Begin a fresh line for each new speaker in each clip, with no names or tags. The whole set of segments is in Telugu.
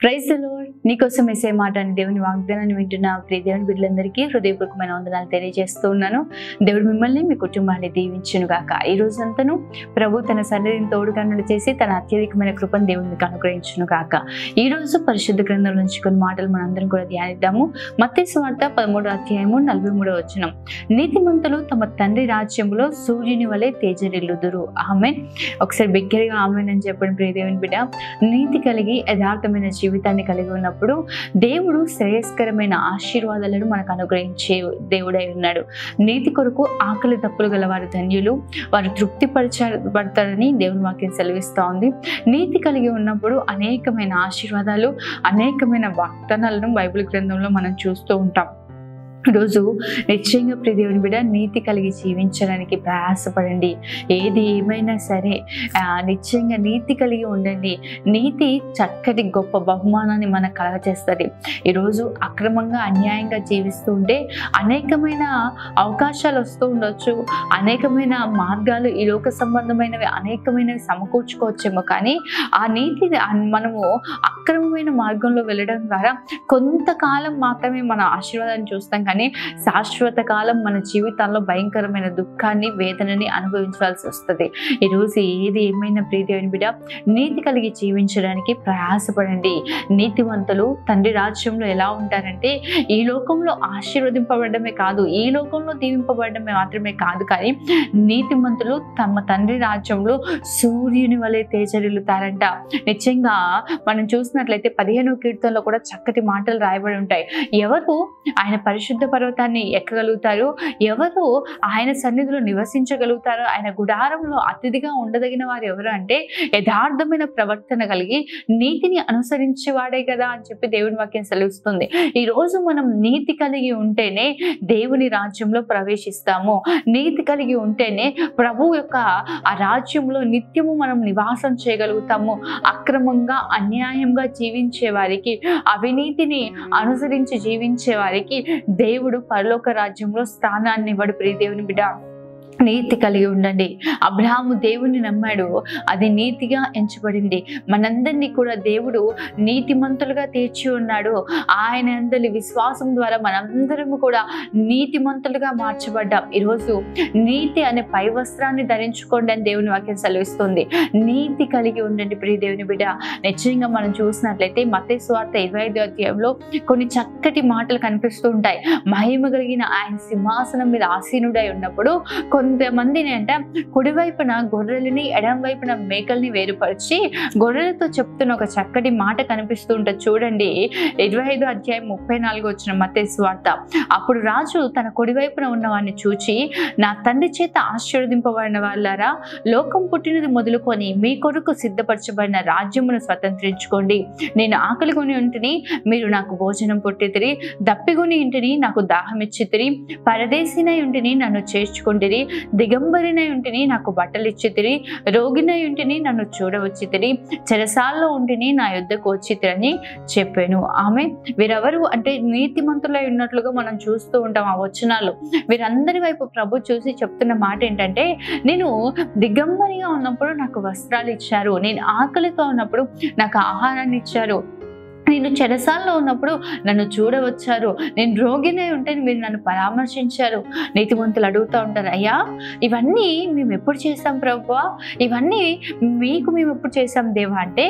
Praise the lord. నీకోసం వేసే మాట అని దేవుని వాగ్దానాన్ని వింటున్న ప్రియ దేవుని బిడ్డలందరికీ హృదయపూర్వకమైన వందనాలు తెలియజేస్తూ ఉన్నాను. దేవుడు మిమ్మల్ని మీ కుటుంబాన్ని దీవించును గాక. ఈ రోజంతను ప్రభు తన సన్నిధిని తోడుగా చేసి తన అత్యధికమైన కృపను దేవునికి అనుగ్రహించును గాక. ఈ రోజు పరిశుద్ధ గ్రంథం నుంచి కొన్ని మాటలు మనందరం కూడా ధ్యానిద్దాము. మత్తయి సువార్త 13వ అధ్యాయము 43వ వచనం. నీతిమంతులు తమ తండ్రి రాజ్యంలో సూర్యుని వలె తేజరిల్లుదురు. ఆమేన్. ఒకసారి బిగ్గరగా ఆమేన్ అని చెప్పండి ప్రియ దేవుని బిడ్డ. నీతి కలిగి యథార్థమైన జీవితాన్ని కలిగి ఉన్నప్పుడు దేవుడు శ్రేయస్కరమైన ఆశీర్వాదాలను మనకు అనుగ్రహించే దేవుడై ఉన్నాడు. నీతి కొరకు ఆకలి తప్పులు గల వారు ధన్యులు, వారు తృప్తిపరచబడతారని దేవుని వాక్యం సెలవిస్తూ ఉంది. నీతి కలిగి ఉన్నప్పుడు అనేకమైన ఆశీర్వాదాలు, అనేకమైన వాగ్దానాలను బైబిల్ గ్రంథంలో మనం చూస్తూ ఉంటాం. ఈరోజు నిశ్చయంగా ప్రియ దేవుని బిడ్డ నీతి కలిగి జీవించడానికి ప్రయాసపడండి. ఏది ఏమైనా సరే నిశ్చయంగా నీతి కలిగి ఉండండి. నీతి చక్కటి గొప్ప బహుమానాన్ని మనకు కలగచేస్తుంది. ఈరోజు అక్రమంగా అన్యాయంగా జీవిస్తూ ఉంటే అనేకమైన అవకాశాలు వస్తూ ఉండొచ్చు, అనేకమైన మార్గాలు ఈ లోక సంబంధమైనవి అనేకమైనవి సమకూర్చుకోవచ్చేమో, కానీ ఆ నీతి మనము అక్రమమైన మార్గంలో వెళ్ళడం ద్వారా కొంతకాలం మాత్రమే మన ఆశీర్వాదాన్ని చూస్తాం, కానీ శాశ్వత కాలం మన జీవితాల్లో భయంకరమైన దుఃఖాన్ని, వేదనని అనుభవించాల్సి వస్తుంది. ఈరోజు ఏది ఏమైనా ప్రియ దేవుని బిడ్డ నీతి కలిగి జీవించడానికి ప్రయాసపడండి. నీతివంతులు తండ్రి రాజ్యంలో ఎలా ఉంటారంటే ఈ లోకంలో ఆశీర్వదింపబడమే కాదు, ఈ లోకంలో దీవింపబడమే మాత్రమే కాదు, కానీ నీతిమంతులు తమ తండ్రి రాజ్యంలో సూర్యుని వలె తేజరిల్లుతారంట. నిజంగా మనం చూసినట్లయితే 15వ కీర్తనలో కూడా చక్కటి మాటలు రాయబడి ఉంటాయి. ఎవరు ఆయన పరిశుద్ధ పర్వతాన్ని ఎక్కగలుగుతారు, ఎవరు ఆయన సన్నిధిలో నివసించగలుగుతారు, ఆయన గుడారంలో అతిథిగా ఉండదగిన వారు ఎవరు అంటే యథార్థమైన ప్రవర్తన కలిగి నీతిని అనుసరించేవాడే కదా అని చెప్పి దేవుని వాక్యం సెలవిస్తుంది. ఈ రోజు మనం నీతి కలిగి ఉంటేనే దేవుని రాజ్యంలో ప్రవేశిస్తాము. నీతి కలిగి ఉంటేనే ప్రభు యొక్క ఆ రాజ్యంలో నిత్యము మనం నివాసం చేయగలుగుతాము. అక్రమంగా అన్యాయంగా జీవించే వారికి, అవినీతిని అనుసరించి జీవించే వారికి దేవుడు పరలోక రాజ్యంలో స్థానాన్ని ఇవ్వడు. ప్రియ దేవుని బిడ్డ నీతి కలిగి ఉండండి. అబ్రహాము దేవుని నమ్మాడు, అది నీతిగా ఎంచబడింది. మనందరినీ కూడా దేవుడు నీతిమంతులుగా తీర్చి ఉన్నాడు. ఆయన అందరి విశ్వాసం ద్వారా మనందరము కూడా నీతిమంతులుగా మార్చబడ్డాం. ఈరోజు నీతి అనే పై వస్త్రాన్ని ధరించుకోండి అని దేవుని వాక్యం సెలవిస్తుంది. నీతి కలిగి ఉండండి ప్రియ దేవుని బిడ్డ. నిశ్చయంగా మనం చూసినట్లయితే మత్తయి సువార్త 25వ అధ్యాయంలో కొన్ని చక్కటి మాటలు కనిపిస్తూ ఉంటాయి. మహిమ కలిగిన ఆయన సింహాసనం మీద ఆసీనుడై ఉన్నప్పుడు కొంతమందిని అంట కుడివైపున గొర్రెలని, ఎడం వైపున మేకల్ని వేరుపరిచి గొర్రెలతో చెప్తున్న ఒక చక్కటి మాట కనిపిస్తూ ఉంటుంది. చూడండి 25వ అధ్యాయం 34వ వచనం మత్తయి సువార్త. అప్పుడు రాజు తన కుడివైపున ఉన్నవాడిని చూచి, నా తండ్రి చేత ఆశీర్వదింపబడిన వాళ్ళారా, లోకం పుట్టినది మొదలుకొని మీ కొరకు సిద్ధపరచబడిన రాజ్యమును స్వతంత్రించుకోండి. నేను ఆకలి కొని ఉంటిని, మీరు నాకు భోజనం పుట్టితిరి, దప్పిగొని ఇంటిని, నాకు దాహం ఇచ్చితిరి, పరదేశినై ఉంటిని, నన్ను చేర్చుకుంటిరి, దిగంబరినై ఉంటిని, నాకు బట్టలు ఇచ్చితిరి, రోగినై ఉంటిని, నన్ను చూడవచ్చితిరి, చెరసాల్లో ఉంటిని, నా యుద్ధకు వచ్చితిరని చెప్పాను. ఆమె వీరెవరు అంటే నీతిమంతులై ఉన్నట్లుగా మనం చూస్తూ ఉంటాం ఆ వచనాలు. వీరందరి వైపు ప్రభు చూసి చెప్తున్న మాట ఏంటంటే, నేను దిగంబరిగా ఉన్నప్పుడు నాకు వస్త్రాలు ఇచ్చారు, నేను ఆకలితో ఉన్నప్పుడు నాకు ఆహారాన్ని ఇచ్చారు, నేను చెరసాల్లో ఉన్నప్పుడు నన్ను చూడవచ్చారు, నేను రోగినై ఉంటే మీరు నన్ను పరామర్శించారు. నీతిమంతులు అడుగుతూ ఉంటారు, అయ్యా ఇవన్నీ మేము ఎప్పుడు చేసాం ప్రభువా, ఇవన్నీ మేము ఎప్పుడు చేసాం దేవా అంటే,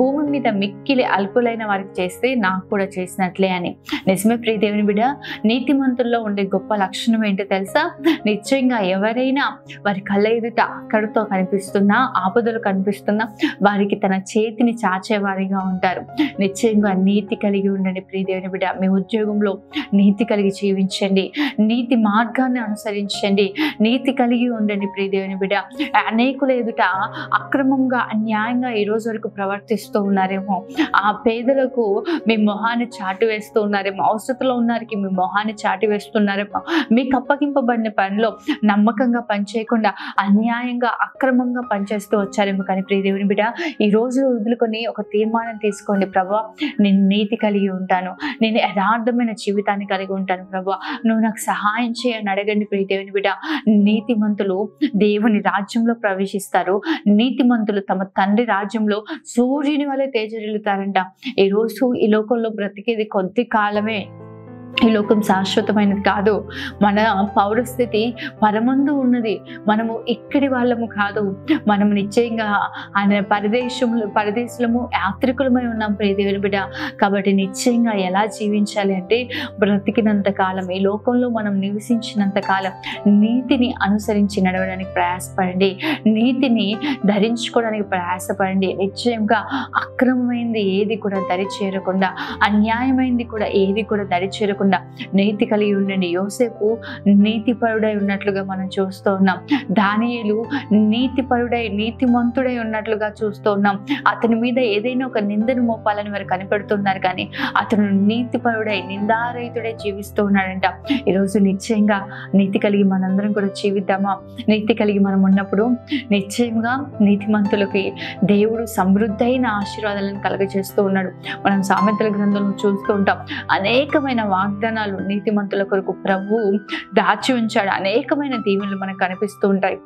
భూమి మీద మిక్కిలి అల్పులైన వారికి చేస్తే నాకు కూడా చేసినట్లే అని. నిజమే ప్రియ దేవుని బిడ్డ, నీతిమంతుల్లో ఉండే గొప్ప లక్షణం ఏంటో తెలుసా? నిశ్చయంగా ఎవరైనా వారి కళ్ళ ఎదుట అక్కడితో కనిపిస్తున్నా, ఆపదలు కనిపిస్తున్నా వారికి తన చేతిని చాచేవారిగా ఉంటారు. నిశ్చయంగా నీతి కలిగి ఉండండి ప్రియ దేవుని బిడ్డ. మీ ఉద్యోగంలో నీతి కలిగి జీవించండి, నీతి మార్గాన్ని అనుసరించండి, నీతి కలిగి ఉండండి ప్రియ దేవుని బిడ్డ. అనేకుల ఎదుట అక్రమంగా అన్యాయంగా ఈ రోజు వరకు ప్రవర్తిస్తూ ఉన్నారేమో, ఆ పేదలకు మీ మొహాన్ని చాటి వేస్తూ ఉన్నారేమో, అవసరతలో ఉన్నారికి మీ మొహాన్ని చాటి వేస్తున్నారేమో, మీకు అప్పగింపబడిన పనిలో నమ్మకంగా పనిచేయకుండా అన్యాయంగా అక్రమంగా పనిచేస్తూ వచ్చారేమో. కానీ ప్రియ దేవుని బిడ్డ ఈ రోజు వదులుకొని ఒక తీర్మానం తీసుకోండి, ప్రభువా నేను నీతి కలిగి ఉంటాను, నేను యథార్థమైన జీవితాన్ని కలిగి ఉంటాను ప్రభా, నువ్వు నాకు సహాయం చేయని అడగండి ప్రియ దేవుని బిడ్డ. నీతిమంతులు దేవుని రాజ్యంలో ప్రవేశిస్తారు. నీతిమంతులు తమ తండ్రి రాజ్యంలో సూర్యుని వలె తేజరిల్లుతారంట. ఈ రోజు ఈ లోకంలో బ్రతికేది కొద్ది కాలమే. ఈ లోకం శాశ్వతమైనది కాదు. మన పౌరస్థితి పరమందు ఉన్నది. మనము ఇక్కడి వాళ్ళము కాదు. మనము నిశ్చయంగా ఆయన పరదేశులము యాత్రికులమై ఉన్నాం ప్రియ దేవుని బిడ్డ. కాబట్టి నిశ్చయంగా ఎలా జీవించాలి అంటే, బ్రతికినంత కాలం, ఈ లోకంలో మనం నివసించినంత కాలం నీతిని అనుసరించి నడవడానికి ప్రయాసపడండి, నీతిని ధరించుకోవడానికి ప్రయాసపడండి. నిశ్చయంగా అక్రమమైంది ఏది కూడా దరి చేరకుండా, అన్యాయమైంది కూడా ఏది కూడా దరి చేరకుండా నీతి కలిగి ఉండండి. యోసేపు నీతిపరుడై ఉన్నట్లుగా మనం చూస్తూ ఉన్నాం. దానియేలు నీతిపరుడై నీతిమంతుడై ఉన్నట్లుగా చూస్తూ ఉన్నాం. అతని మీద ఏదైనా ఒక నిందను మోపాలని వారు కనిపెడుతున్నారు, కానీ అతను నీతిపరుడై నిందారహితుడై జీవిస్తూ ఉన్నాడంట. ఈరోజు నిశ్చయంగా నీతి కలిగి మనందరం కూడా జీవిద్దామా? నీతి కలిగి మనం ఉన్నప్పుడు నిశ్చయంగా నీతిమంతులకి దేవుడు సమృద్ధైన ఆశీర్వాదాలను కలుగజేస్తూ ఉన్నాడు. మనం సామెతల గ్రంథంలో చూస్తూ ఉంటాం. అనేకమైన వాగ్దానాలు నీతిమంతుల కొరకు ప్రభువు దాచి ఉంచాడు. అనేకమైన దీవెనలు మనకు కనిపిస్తూ ఉంటాయి.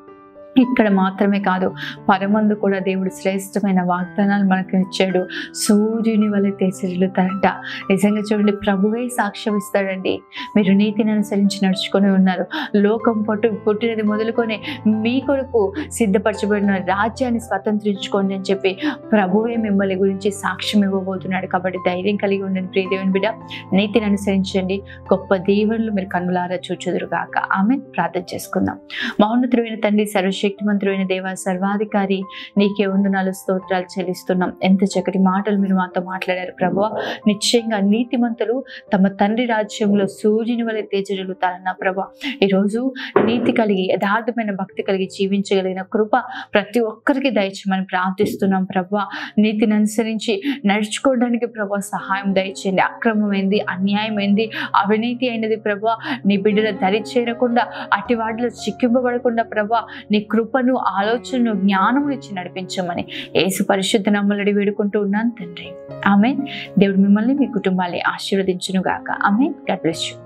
ఇక్కడ మాత్రమే కాదు, పరమందు కూడా దేవుడు శ్రేష్టమైన వాగ్దానాలు మనకు ఇచ్చాడు. సూర్యుని వలె తేజరిల్లుతారంట. నిజంగా చూడండి, ప్రభువే సాక్ష్యం ఇస్తాడండి. మీరు నీతిని అనుసరించి నడుచుకొని ఉన్నారు. లోకం పుట్టినది మొదలుకొని మీ కొరకు సిద్ధపరచబడిన రాజ్యాన్ని స్వతంత్రించుకోండి అని చెప్పి ప్రభువే మిమ్మల్ని గురించి సాక్ష్యం ఇవ్వబోతున్నాడు. కాబట్టి ధైర్యం కలిగి ఉండండి ప్రియ దేవుని బిడ్డ. నీతిని అనుసరించండి, గొప్ప దీవెనలు మీరు కన్నులారా చూచుదురుగాక. ఆమె ప్రార్థన చేసుకుందాం. మహోన్నతుడైన తండ్రి, శక్తిమంతుడైన దేవా, సర్వాధికారి, నీకే వందనాలు స్తోత్రాలు చెల్లిస్తున్నాం. ఎంత చక్కటి మాటలు మీరు మాతో మాట్లాడారు ప్రభువా. నిశ్చయంగా నీతిమంతులు తమ తండ్రి రాజ్యంలో సూర్యుని వలె తేజరిల్లుతారన్న ప్రభువా. ఈరోజు నీతి కలిగి యథార్థమైన భక్తి కలిగి జీవించగలిగిన కృప ప్రతి ఒక్కరికి దయచేయమని ప్రార్థిస్తున్నాం ప్రభువా. నీతిని అనుసరించి నడుచుకోవడానికి ప్రభువా సహాయం దయచేయండి. అక్రమమైంది, అన్యాయమైంది, అవినీతి అయినది ప్రభువా నీ బిడ్డల దరి చేరకుండా, అట్టి వాటిలో చిక్కింపబడకుండా ప్రభువా నీ కృపను, ఆలోచనను, జ్ఞానమును ఇచ్చి నడిపించమని యేసు పరిశుద్ధ నామములో వేడుకుంటూ ఉన్నాను తండ్రి. ఆమేన్. దేవుడు మిమ్మల్ని, మీ కుటుంబాన్ని ఆశీర్వదించును గాక. ఆమేన్. God bless you.